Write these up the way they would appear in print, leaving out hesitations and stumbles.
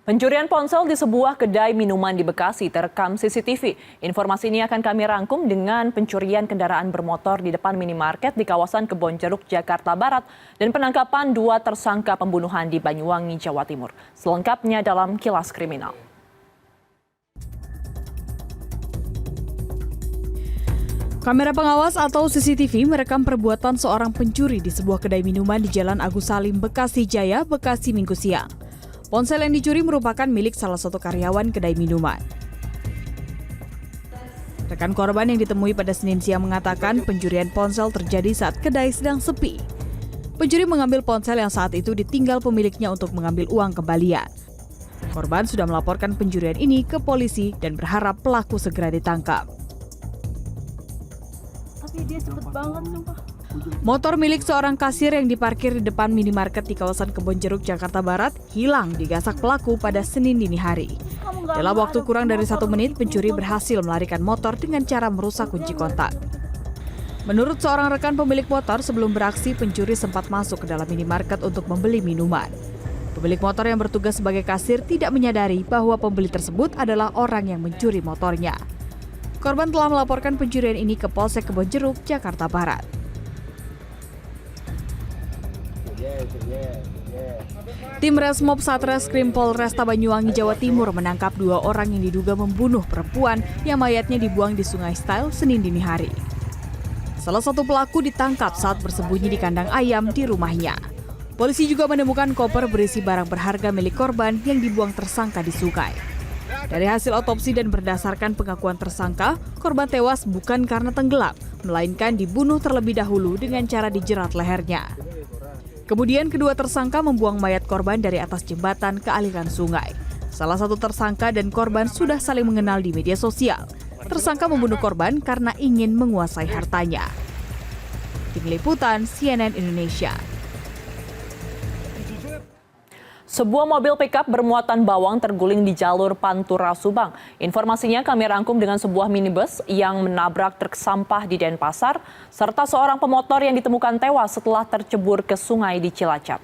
Pencurian ponsel di sebuah kedai minuman di Bekasi terekam CCTV. Informasi ini akan kami rangkum dengan pencurian kendaraan bermotor di depan minimarket di kawasan Kebonjeruk, Jakarta Barat dan penangkapan 2 tersangka pembunuhan di Banyuwangi, Jawa Timur. Selengkapnya dalam Kilas Kriminal. Kamera pengawas atau CCTV merekam perbuatan seorang pencuri di sebuah kedai minuman di Jalan Agus Salim, Bekasi Jaya, Bekasi Minggu siang. Ponsel yang dicuri merupakan milik salah satu karyawan kedai minuman. Rekan korban yang ditemui pada Senin siang mengatakan pencurian ponsel terjadi saat kedai sedang sepi. Pencuri mengambil ponsel yang saat itu ditinggal pemiliknya untuk mengambil uang kembalian. Korban sudah melaporkan pencurian ini ke polisi dan berharap pelaku segera ditangkap. Tapi dia cepet banget sumpah. Motor milik seorang kasir yang diparkir di depan minimarket di kawasan Kebonjeruk, Jakarta Barat hilang digasak pelaku pada Senin dini hari. Dalam waktu kurang dari 1 menit, pencuri berhasil melarikan motor dengan cara merusak kunci kontak. Menurut seorang rekan pemilik motor, sebelum beraksi, pencuri sempat masuk ke dalam minimarket untuk membeli minuman. Pemilik motor yang bertugas sebagai kasir tidak menyadari bahwa pembeli tersebut adalah orang yang mencuri motornya. Korban telah melaporkan pencurian ini ke Polsek Kebonjeruk, Jakarta Barat. Tim Resmob Satreskrim Polresta Banyuwangi, Jawa Timur menangkap 2 orang yang diduga membunuh perempuan yang mayatnya dibuang di Sungai Style Senin dini hari. Salah satu pelaku ditangkap saat bersembunyi di kandang ayam di rumahnya. Polisi juga menemukan koper berisi barang berharga milik korban yang dibuang tersangka di sungai. Dari hasil otopsi dan berdasarkan pengakuan tersangka, korban tewas bukan karena tenggelam, melainkan dibunuh terlebih dahulu dengan cara dijerat lehernya. Kemudian kedua tersangka membuang mayat korban dari atas jembatan ke aliran sungai. Salah satu tersangka dan korban sudah saling mengenal di media sosial. Tersangka membunuh korban karena ingin menguasai hartanya. Tim Liputan CNN Indonesia. Sebuah mobil pickup bermuatan bawang terguling di jalur Pantura Subang. Informasinya kami rangkum dengan sebuah minibus yang menabrak truk sampah di Denpasar, serta seorang pemotor yang ditemukan tewas setelah tercebur ke sungai di Cilacap.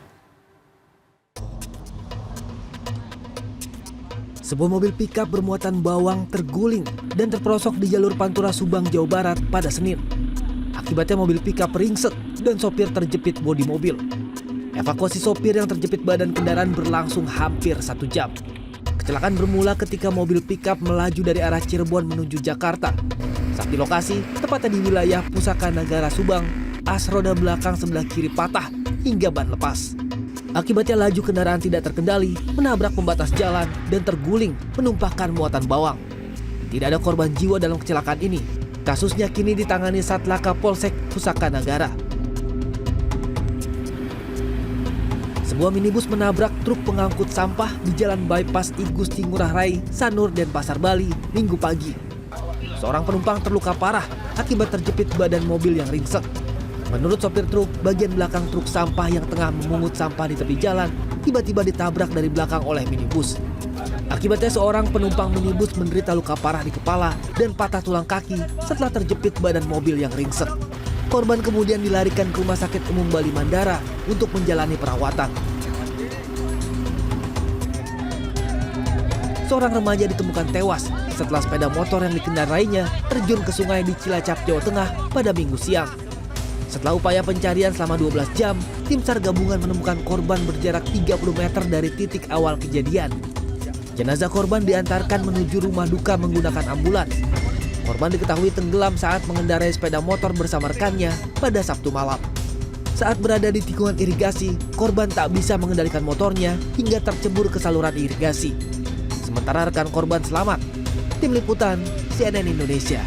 Sebuah mobil pickup bermuatan bawang terguling dan terperosok di jalur Pantura Subang, Jawa Barat pada Senin. Akibatnya mobil pickup ringsek dan sopir terjepit bodi mobil. Evakuasi sopir yang terjepit badan kendaraan berlangsung hampir 1 jam. Kecelakaan bermula ketika mobil pickup melaju dari arah Cirebon menuju Jakarta. Saat di lokasi, tepatnya di wilayah Pusaka Nagara Subang, as roda belakang sebelah kiri patah hingga ban lepas. Akibatnya laju kendaraan tidak terkendali, menabrak pembatas jalan dan terguling menumpahkan muatan bawang. Tidak ada korban jiwa dalam kecelakaan ini. Kasusnya kini ditangani Satlaka Polsek Pusaka Nagara. Sebuah minibus menabrak truk pengangkut sampah di Jalan Bypass I Gusti Ngurah Rai, Sanur, Denpasar, Bali, Minggu pagi. Seorang penumpang terluka parah akibat terjepit badan mobil yang ringsek. Menurut sopir truk, bagian belakang truk sampah yang tengah memungut sampah di tepi jalan tiba-tiba ditabrak dari belakang oleh minibus. Akibatnya seorang penumpang minibus menderita luka parah di kepala dan patah tulang kaki setelah terjepit badan mobil yang ringsek. Korban kemudian dilarikan ke Rumah Sakit Umum Bali Mandara untuk menjalani perawatan. Seorang remaja ditemukan tewas setelah sepeda motor yang dikendarainya terjun ke sungai di Cilacap, Jawa Tengah pada Minggu siang. Setelah upaya pencarian selama 12 jam, tim SAR gabungan menemukan korban berjarak 30 meter dari titik awal kejadian. Jenazah korban diantarkan menuju rumah duka menggunakan ambulans. Korban diketahui tenggelam saat mengendarai sepeda motor bersama rekannya pada Sabtu malam. Saat berada di tikungan irigasi, korban tak bisa mengendalikan motornya hingga tercebur ke saluran irigasi. Sementara rekan korban selamat. Tim Liputan CNN Indonesia.